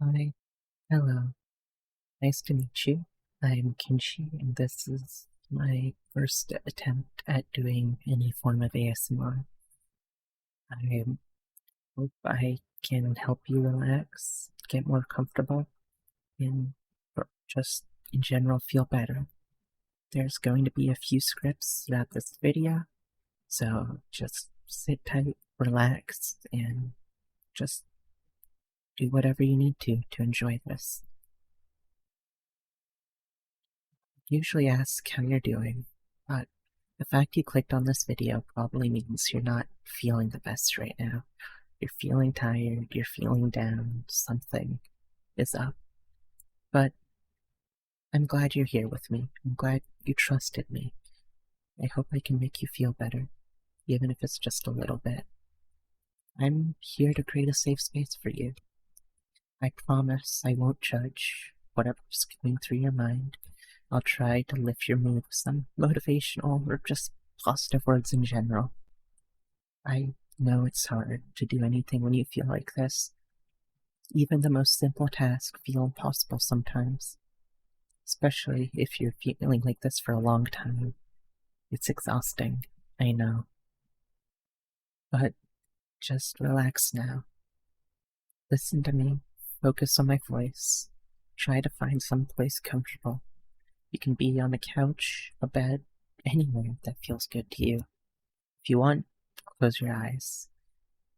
Hi, hello. Nice to meet you. I'm Kinchi, and this is my first attempt at doing any form of ASMR. I hope I can help you relax, get more comfortable, and just in general feel better. There's going to be a few scripts throughout this video, so just sit tight, relax, and just do whatever you need to enjoy this. Usually ask how you're doing, but the fact you clicked on this video probably means you're not feeling the best right now. You're feeling tired, you're feeling down, something is up. But I'm glad you're here with me. I'm glad you trusted me. I hope I can make you feel better, even if it's just a little bit. I'm here to create a safe space for you. I promise I won't judge whatever's going through your mind. I'll try to lift your mood with some motivational or just positive words in general. I know it's hard to do anything when you feel like this. Even the most simple tasks feel impossible sometimes, especially if you're feeling like this for a long time. It's exhausting, I know. But just relax now. Listen to me, focus on my voice, try to find some place comfortable. You can be on a couch, a bed, anywhere that feels good to you. If you want, close your eyes.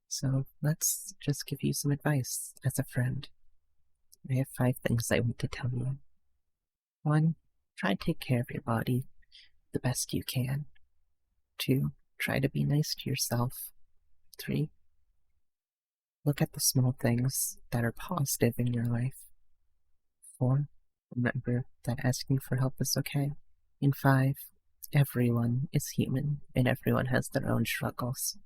So let's just give you some advice as a friend. I have 5 things I want to tell you. 1. Try to take care of your body the best you can. 2. Try to be nice to yourself. 3. Look at the small things that are positive in your life. 4. Remember that asking for help is okay. And 5. Everyone is human, and everyone has their own struggles.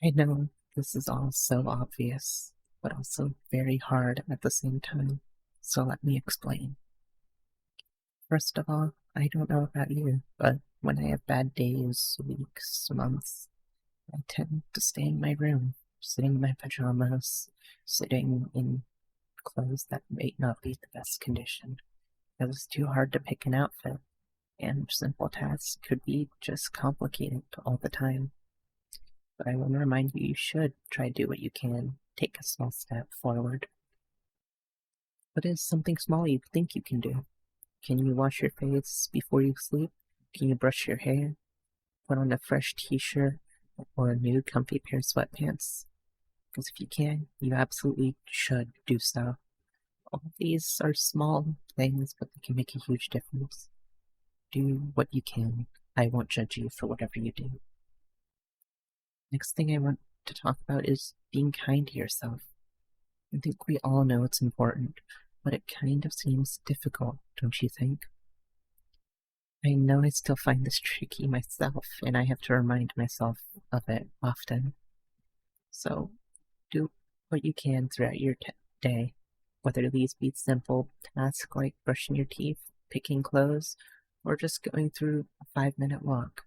I know this is all so obvious, but also very hard at the same time, so let me explain. First of all, I don't know about you, but when I have bad days, weeks, months, I tend to stay in my room, sitting in my pajamas, sitting in clothes that may not be the best condition. It was too hard to pick an outfit, and simple tasks could be just complicated all the time. But I want to remind you, you should try to do what you can, take a small step forward. What is something small you think you can do? Can you wash your face before you sleep? Can you brush your hair? Put on a fresh t-shirt or a new comfy pair of sweatpants? Because if you can, you absolutely should do so. All of these are small things, but they can make a huge difference. Do what you can. I won't judge you for whatever you do. Next thing I want to talk about is being kind to yourself. I think we all know it's important, but it kind of seems difficult, don't you think? I know I still find this tricky myself, and I have to remind myself of it often. So, do what you can throughout your day, whether these be simple tasks like brushing your teeth, picking clothes, or just going through a 5-minute walk.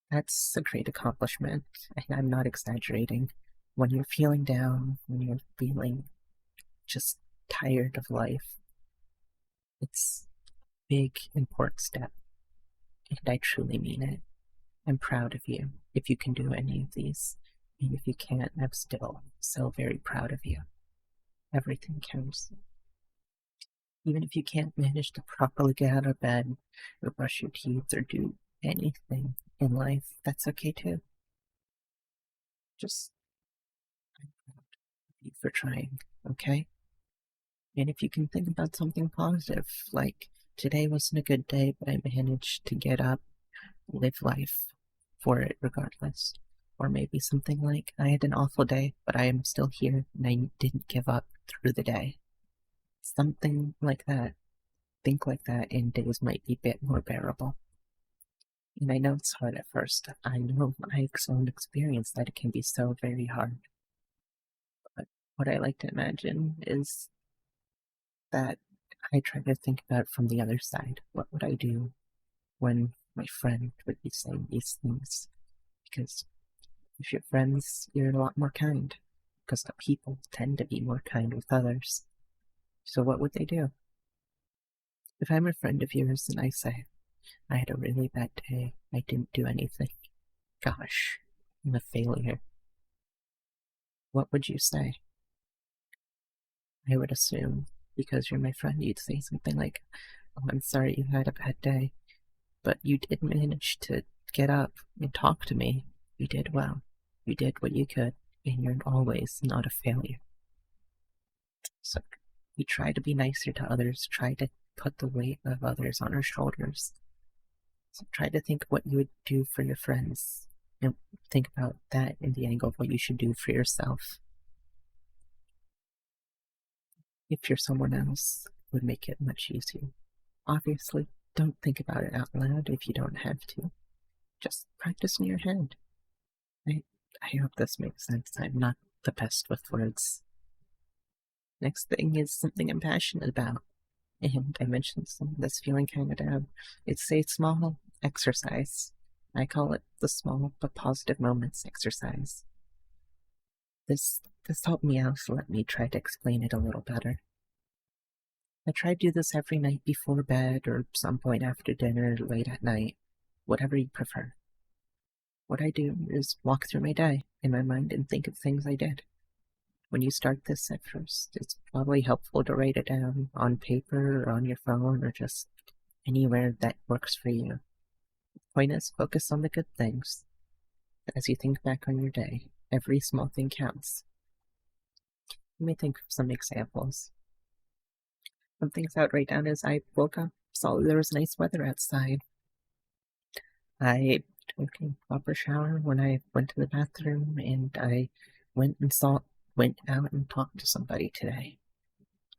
That's a great accomplishment, and I'm not exaggerating. When you're feeling down, when you're feeling just tired of life, it's a big, important step, and I truly mean it. I'm proud of you if you can do any of these, and if you can't, I'm still so very proud of you. Everything counts. Even if you can't manage to properly get out of bed, or brush your teeth, or do anything in life, that's okay too. Just, I'm proud of you for trying, okay? And if you can think about something positive, like today wasn't a good day, but I managed to get up, live life for it regardless. Or maybe something like, I had an awful day, but I am still here and I didn't give up through the day. Something like that. Think like that, and days might be a bit more bearable. And I know it's hard at first. I know my own experience that it can be so very hard. But what I like to imagine is that I try to think about it from the other side. What would I do when my friend would be saying these things? Because if you're friends, you're a lot more kind. because the people tend to be more kind with others. So what would they do? If I'm a friend of yours and I say, I had a really bad day, I didn't do anything, gosh, I'm a failure, what would you say? I would assume, because you're my friend, you'd say something like, oh, I'm sorry you had a bad day, but you did manage to get up and talk to me. You did well. You did what you could, and you're always not a failure. So we try to be nicer to others, try to put the weight of others on our shoulders. So try to think what you would do for your friends, and think about that in the angle of what you should do for yourself. If you're someone else, it would make it much easier. Obviously, don't think about it out loud if you don't have to. Just practice in your head. I hope this makes sense. I'm not the best with words. Next thing is something I'm passionate about. And I mentioned this feeling kind of down. It's a small exercise. I call it the small but positive moments exercise. This helped me out, so let me try to explain it a little better. I try to do this every night before bed or some point after dinner, late at night, whatever you prefer. What I do is walk through my day in my mind and think of things I did. When you start this at first, it's probably helpful to write it down on paper or on your phone or just anywhere that works for you. The point is, focus on the good things. As you think back on your day, every small thing counts. Let me think of some examples. Some things I would write down is I woke up, saw there was nice weather outside. I took a proper shower when I went to the bathroom, and I went out and talked to somebody today.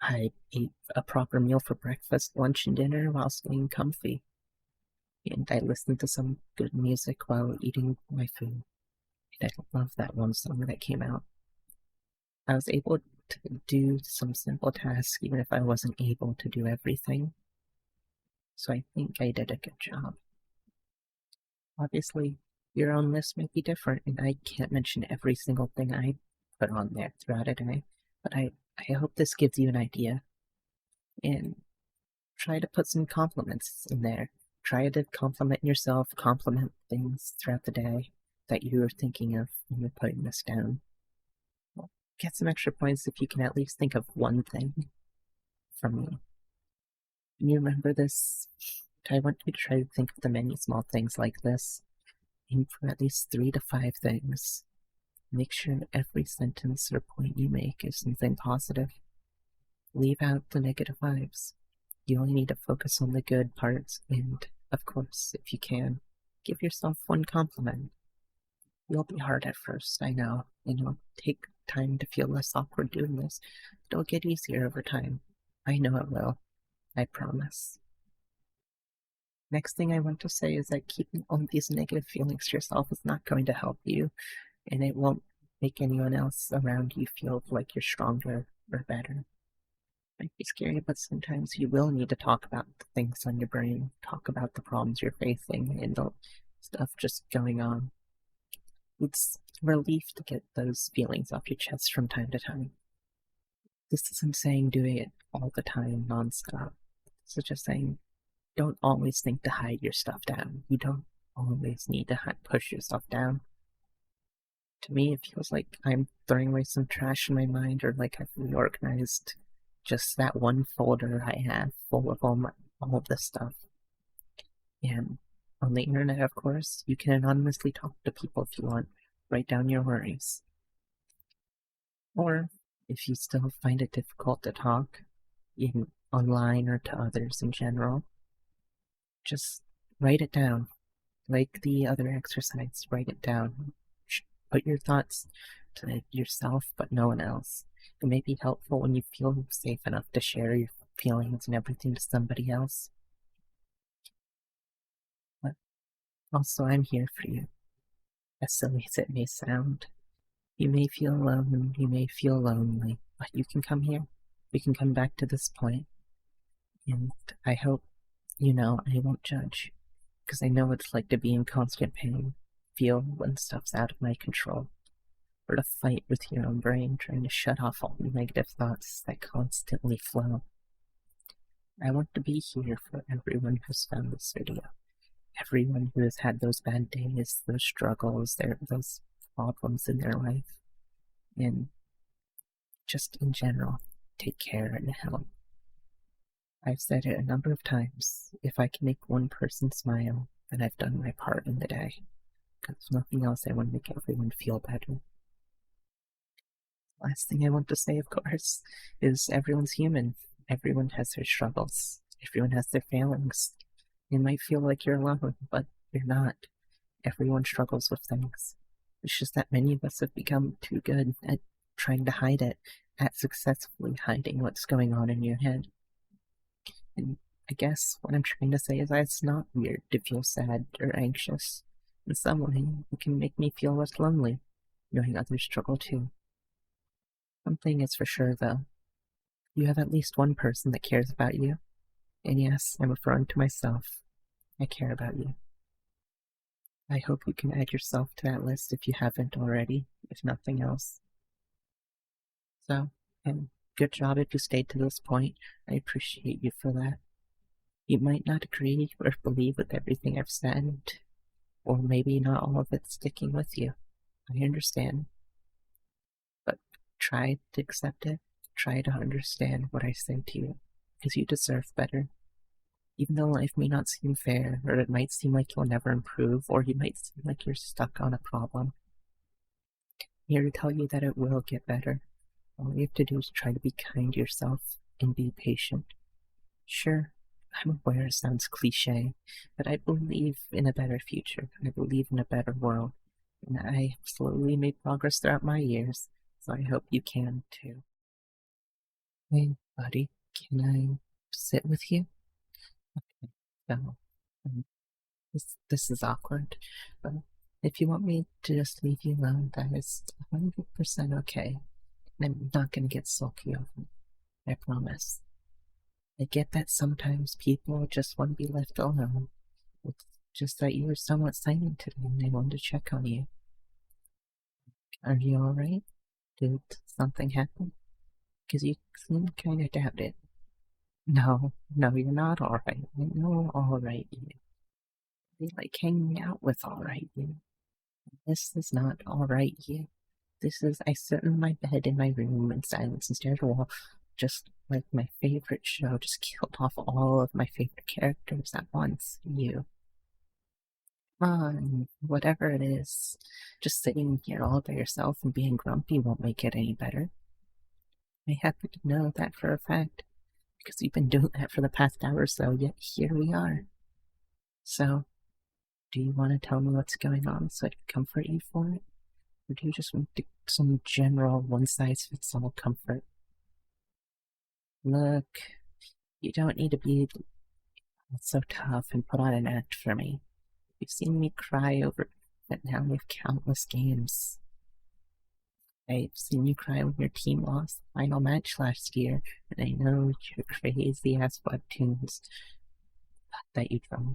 I ate a proper meal for breakfast, lunch, and dinner while staying comfy. And I listened to some good music while eating my food. And I love that one song that came out. I was able to do some simple tasks even if I wasn't able to do everything. So I think I did a good job. Obviously, your own list might be different, and I can't mention every single thing I put on there throughout a day, but I hope this gives you an idea. And try to put some compliments in there. Try to compliment yourself, compliment things throughout the day that you are thinking of when you're putting this down. Well, get some extra points if you can at least think of one thing from me. Can you remember this? I want you to try to think of the many small things like this. Aim for at least 3 to 5 things. Make sure every sentence or point you make is something positive. Leave out the negative vibes. You only need to focus on the good parts, and, of course, if you can, give yourself one compliment. You'll be hard at first, I know, and it'll take time to feel less awkward doing this, but it'll get easier over time. I know it will. I promise. Next thing I want to say is that keeping all these negative feelings to yourself is not going to help you, and it won't make anyone else around you feel like you're stronger or better. It might be scary, but sometimes you will need to talk about the things on your brain, talk about the problems you're facing, and the stuff just going on. It's a relief to get those feelings off your chest from time to time. This isn't saying doing it all the time, nonstop. This is just saying don't always think to hide your stuff down. You don't always need to push yourself down. To me, it feels like I'm throwing away some trash in my mind, or like I've reorganized just that one folder I have full of all of this stuff. And on the internet, of course, you can anonymously talk to people if you want. Write down your worries. Or, if you still find it difficult to talk, online or to others in general, just write it down. Like the other exercise, write it down. Put your thoughts to yourself, but no one else. It may be helpful when you feel safe enough to share your feelings and everything to somebody else. But also, I'm here for you. As silly as it may sound. You may feel alone, you may feel lonely, but you can come here. We can come back to this point. And I hope you know I won't judge, because I know what it's like to be in constant pain, feel when stuff's out of my control. or to fight with your own brain, trying to shut off all the negative thoughts that constantly flow. I want to be here for everyone who's found this video. Everyone who has had those bad days, those struggles, those problems in their life, and just in general, take care and help. I've said it a number of times, if I can make one person smile, then I've done my part in the day. Because if nothing else, I want to make everyone feel better. Last thing I want to say, of course, is everyone's human. Everyone has their struggles. Everyone has their failings. You might feel like you're alone, but you're not. Everyone struggles with things. It's just that many of us have become too good at trying to hide it, at successfully hiding what's going on in your head. And I guess what I'm trying to say is that it's not weird to feel sad or anxious. In some way, it can make me feel less lonely, knowing others struggle too. One thing is for sure, though. You have at least one person that cares about you. And yes, I'm referring to myself. I care about you. I hope you can add yourself to that list if you haven't already, if nothing else. So, and good job if you stayed to this point. I appreciate you for that. You might not agree or believe with everything I've said, or maybe not all of it's sticking with you. I understand. But try to accept it. Try to understand what I say to you, because you deserve better. Even though life may not seem fair, or it might seem like you'll never improve, or you might seem like you're stuck on a problem, I'm here to tell you that it will get better. All you have to do is try to be kind to yourself and be patient. Sure, I'm aware it sounds cliche, but I believe in a better future. I believe in a better world. And I have slowly made progress throughout my years, so I hope you can too. Hey, buddy, can I sit with you? Okay, so, this is awkward, but if you want me to just leave you alone, that is 100% okay. I'm not gonna get sulky over it, I promise. I get that sometimes people just want to be left alone. It's just that you were somewhat silent today and I wanted to check on you. Are you alright? Did something happen? Because you seem kinda doubted. No, you're not alright. I know alright you. They like hanging out with alright you. This is not alright you. This is, I sit in my bed in my room in silence and stare at the wall, just like my favorite show, just killed off all of my favorite characters at once. You. Come on, whatever it is, just sitting here all by yourself and being grumpy won't make it any better. I happen to know that for a fact, because you've been doing that for the past hour or so, yet here we are. So, do you want to tell me what's going on so I can comfort you for it? Or do you just want some general one-size-fits-all comfort? Look, you don't need to be so tough and put on an act for me. You've seen me cry over that now with countless games. I've seen you cry when your team lost the final match last year, and I know your crazy-ass webtoons that you draw.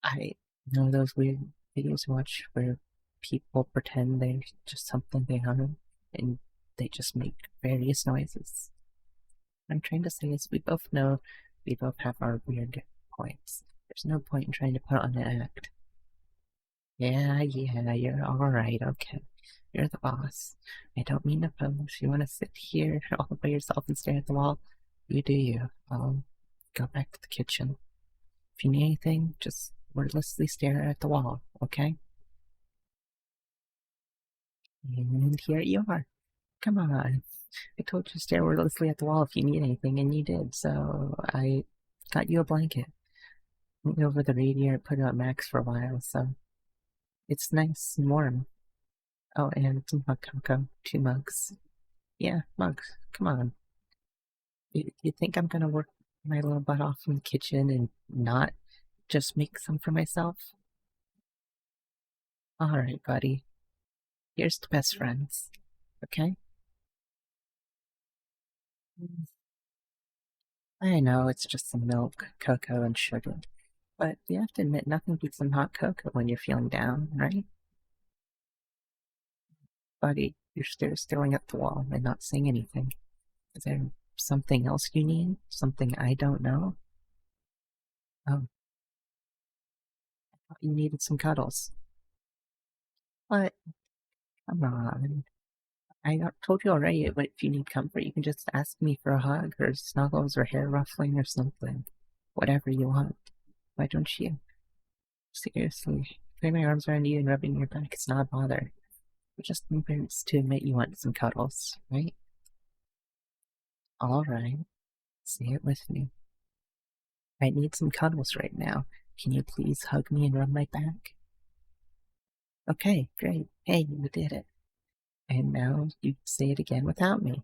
I know those weird videos you watch where people pretend they're just something they aren't, and they just make various noises. What I'm trying to say is we both know we both have our weird points. There's no point in trying to put on an act. Yeah, you're alright, okay. You're the boss. I don't mean to pose. You want to sit here all by yourself and stare at the wall? You do you. I'll go back to the kitchen. If you need anything, just wordlessly stare at the wall, okay? And here you are. Come on. I told you to stare wordlessly at the wall if you need anything, and you did, so I got you a blanket. Went over the radiator, put it on max for a while, so it's nice and warm. Oh, and some hot cocoa. 2 mugs. Yeah, mugs. Come on. You think I'm gonna work my little butt off in the kitchen and not just make some for myself? Alright, buddy. Here's to best friends. Okay? I know it's just some milk, cocoa, and sugar. But you have to admit nothing beats some hot cocoa when you're feeling down, right? buddy, you're staring at the wall and not saying anything. Is there something else you need? Something I don't know? Oh, I thought you needed some cuddles. What? Come on. I told you already, if you need comfort, you can just ask me for a hug or snuggles or hair ruffling or something. Whatever you want. Why don't you? Seriously, putting my arms around you and rubbing your back is not a bother. It just needs to admit you want some cuddles, right? Alright, say it with me. I need some cuddles right now. Can you please hug me and rub my back? Okay, great. Hey, you did it. And now you say it again without me.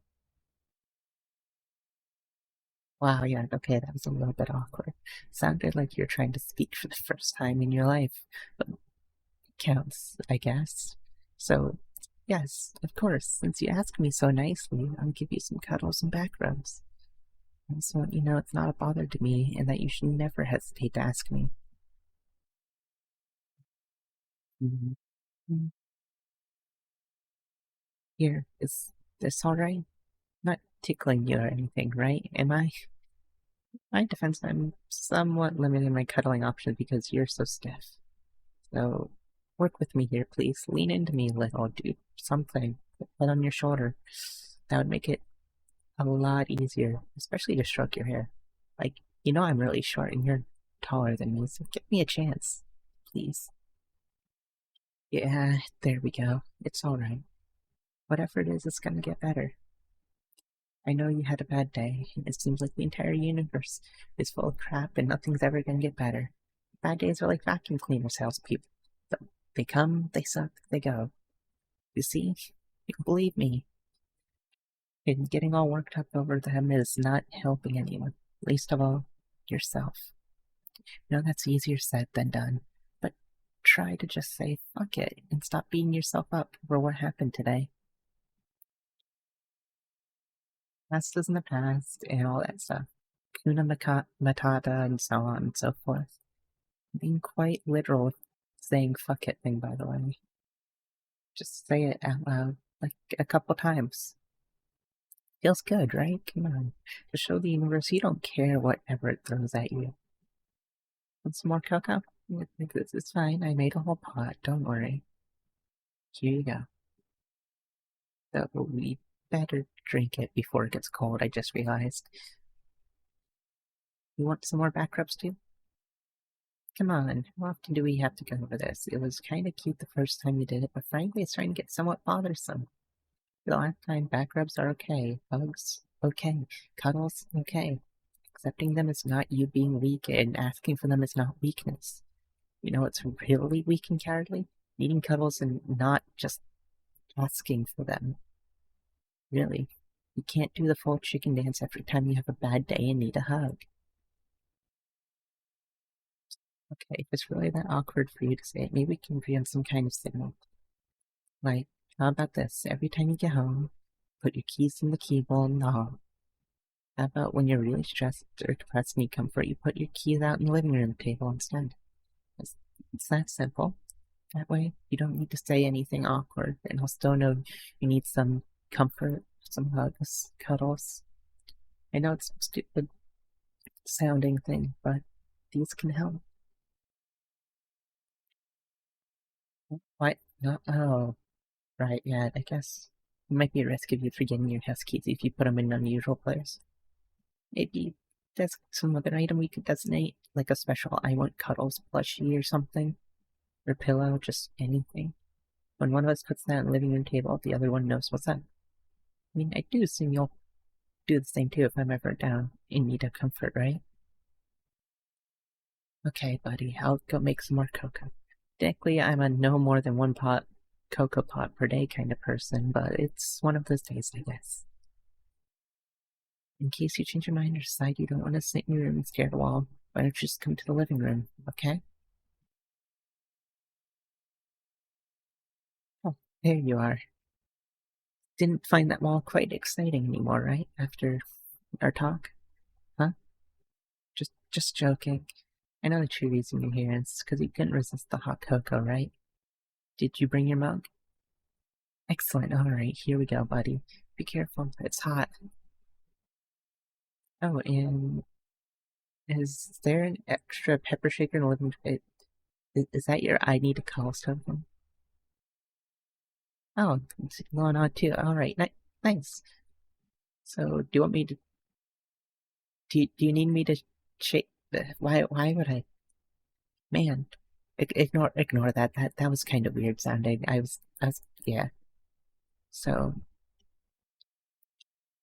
Wow, yeah, okay, that was a little bit awkward. Sounded like you're trying to speak for the first time in your life, but counts, I guess. So, yes, of course, since you asked me so nicely, I'll give you some cuddles and back rubs. I just want you to know it's not a bother to me and that you should never hesitate to ask me. Mm-hmm. Here, is this alright? Not tickling you or anything, right? Am I? My defense, I'm somewhat limited in my cuddling options because you're so stiff. So, work with me here, please. Lean into me a little, do something. Put that on your shoulder. That would make it a lot easier, especially to stroke your hair. Like, I'm really short and you're taller than me, so give me a chance, please. Yeah, there we go. It's alright. Whatever it is, it's gonna get better. I know you had a bad day, and it seems like the entire universe is full of crap and nothing's ever gonna get better. Bad days are like vacuum cleaner salespeople. They come, they suck, they go. You see? You can believe me. And getting all worked up over them is not helping anyone. Least of all, yourself. I know that's easier said than done, but try to just say fuck it and stop beating yourself up for what happened today. Past is in the past and all that stuff. Kuna Matata and so on and so forth. Being quite literal with saying fuck it thing, by the way. Just say it out loud, like a couple times. Feels good, right? Come on. To show the universe you don't care whatever it throws at you. Want some more cocoa? It's fine. I made a whole pot. Don't worry. Here you go. So we better drink it before it gets cold, I just realized. You want some more back rubs too? Come on, how often do we have to go over this? It was kind of cute the first time you did it, but frankly it's starting to get somewhat bothersome. The last time, back rubs are okay. Hugs, okay. Cuddles, okay. Accepting them is not you being weak, and asking for them is not weakness. You know what's really weak and cowardly? Needing cuddles and not just asking for them. Really. You can't do the full chicken dance every time you have a bad day and need a hug. Okay, if it's really that awkward for you to say it, maybe we can agree on some kind of signal. Like, how about this? Every time you get home, put your keys in the keyhole in the hall. How about when you're really stressed or depressed and need comfort, you put your keys out in the living room table instead? It's that simple. That way, you don't need to say anything awkward, and I'll still know you need some comfort, some hugs, cuddles. I know it's a stupid sounding thing, but these can help. What? No, oh, right, yeah, I guess it might be a risk of you forgetting your house keys if you put them in unusual places. Maybe that's some other item we could designate, like a special I want cuddles plushie or something, or pillow, just anything. When one of us puts that on the living room table, the other one knows what's up. I mean, I do assume you'll do the same too if I'm ever down in need of comfort, right? Okay, buddy, I'll go make some more cocoa. Technically, I'm a no more than one cocoa pot per day kind of person, but it's one of those days, I guess. In case you change your mind or decide you don't want to sit in your room and stare at a wall, why don't you just come to the living room, okay? Oh, there you are. Didn't find that wall quite exciting anymore, right? After our talk? Huh? Just joking. I know the true reason you're here is because you couldn't resist the hot cocoa, right? Did you bring your mug? Excellent. Alright, here we go, buddy. Be careful, it's hot. Oh, and is there an extra pepper shaker in the living room? Is that your I need to call something? Oh, it's going on too. Alright, nice. So, do you want me to. Do you need me to shake. Why would I. Man, ignore that. That was kind of weird sounding. Yeah. So,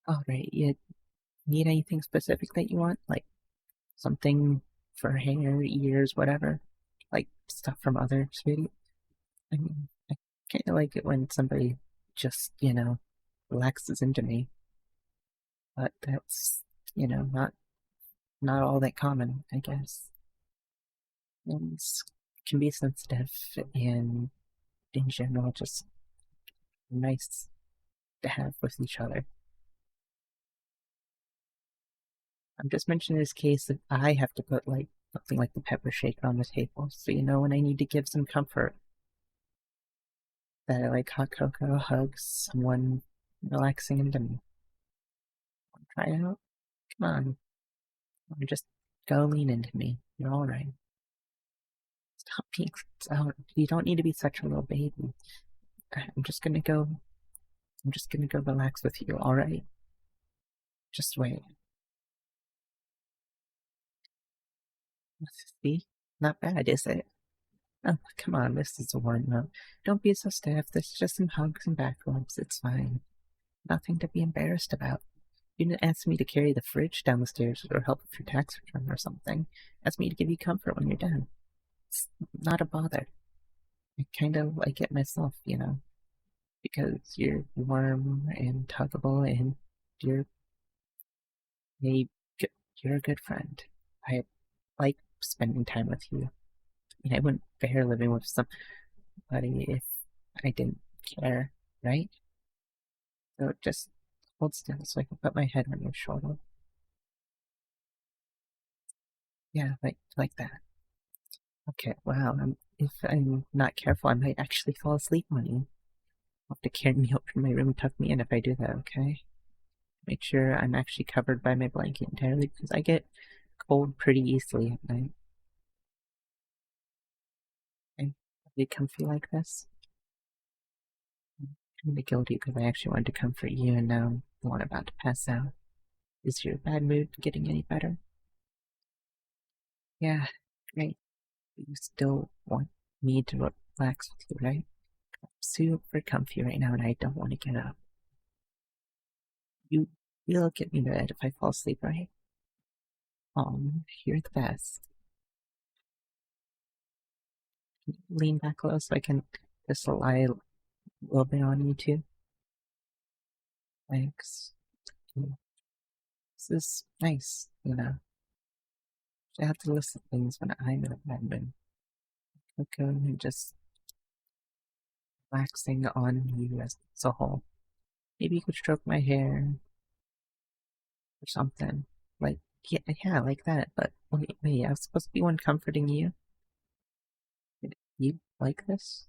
alright, you need anything specific that you want? Like something for hair, ears, whatever? Like stuff from other sweetie? I mean, I kind of like it when somebody just, relaxes into me. But that's, not all that common, I guess. And can be sensitive and in general just nice to have with each other. I'm just mentioning this case that I have to put like something like the pepper shaker on the table, so when I need to give some comfort, that I like hot cocoa, hugs, someone relaxing into me. Try it out. Come on, just go lean into me. You're all right. Stop being. Oh, you don't need to be such a little baby. I'm just gonna go. I'm just gonna go relax with you. All right. Just wait. See, not bad, is it? Oh, come on, this is a warm-up. Don't be so stiff. This is just some hugs and back rubs. It's fine. Nothing to be embarrassed about. You didn't ask me to carry the fridge down the stairs or help with your tax return or something. Ask me to give you comfort when you're done. It's not a bother. I kind of like it myself, because you're warm and tuggable and you're a, you're a good friend. I like spending time with you. I wouldn't bear living with somebody if I didn't care, right? So just hold still so I can put my head on your shoulder. Yeah, like that. Okay, wow. If I'm not careful, I might actually fall asleep on you. You'll have to carry me up to my room and tuck me in if I do that, okay? Make sure I'm actually covered by my blanket entirely because I get cold pretty easily at night. Okay, are you comfy like this? I'm kind of guilty because I actually wanted to comfort you and now I'm the one about to pass out. Is your bad mood getting any better? Yeah, great. But you still want me to relax with you, right? I'm super comfy right now and I don't want to get up. You'll get me to bed if I fall asleep, right? You're the best. Can you lean back low so I can just lie a little bit on you too? Thanks. This is nice, I have to listen to things when I'm in a bad mood. Okay, and just relaxing on you as a whole. Maybe you could stroke my hair or something. Like, yeah, like that. But wait, I was supposed to be one comforting you. You like this?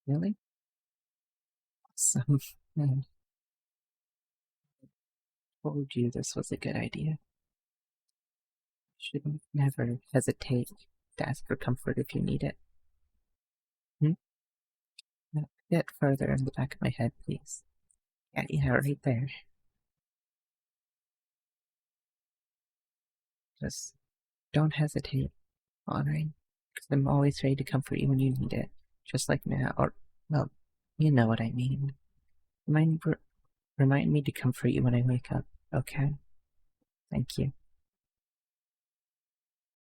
Really? Awesome. I told you this was a good idea. Should never hesitate to ask for comfort if you need it. Hmm? A bit further in the back of my head, please. Yeah, right there. Just don't hesitate, alright? Because I'm always ready to comfort you when you need it. Just like now, or, well, you know what I mean. Remind me to comfort you when I wake up, okay? Thank you.